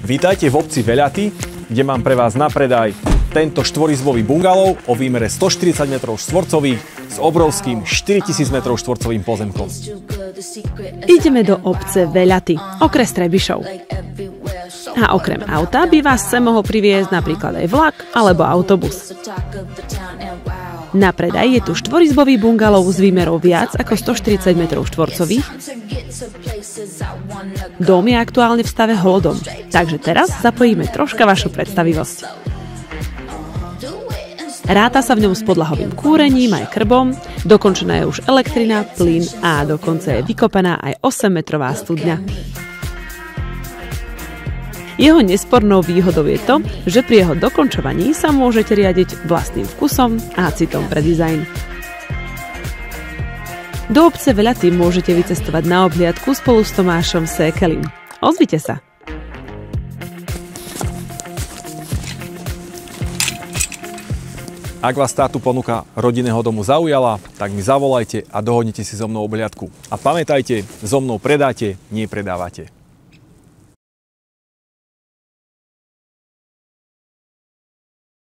Vítajte v obci Veľaty, kde mám pre vás na predaj tento štvorizbový bungalov o výmere 140 m2 s obrovským 4000 m2 pozemkom. Ideme do obce Veľaty, okres Trebišov. A okrem auta by vás sem mohol priviesť napríklad aj vlak alebo autobus. Na predaj je tu štvorizbový bungalov s výmerou viac ako 140 m2. Dom je aktuálne v stave holodom, takže teraz zapojíme troška vašu predstavivosť. Ráta sa v ňom s podlahovým kúrením aj krbom, dokončená je už elektrina, plyn a dokonca je vykopaná aj 8-metrová studňa. Jeho nespornou výhodou je to, že pri jeho dokončovaní sa môžete riadiť vlastným vkusom a citom pre dizajn. Do obce Veľaty môžete vycestovať na obhliadku spolu s Tomášom Sékelim. Ozvite sa! Ak vás táto ponuka rodinného domu zaujala, tak mi zavolajte a dohodnite si so mnou obhliadku. A pamätajte, so mnou predáte, nie predávate.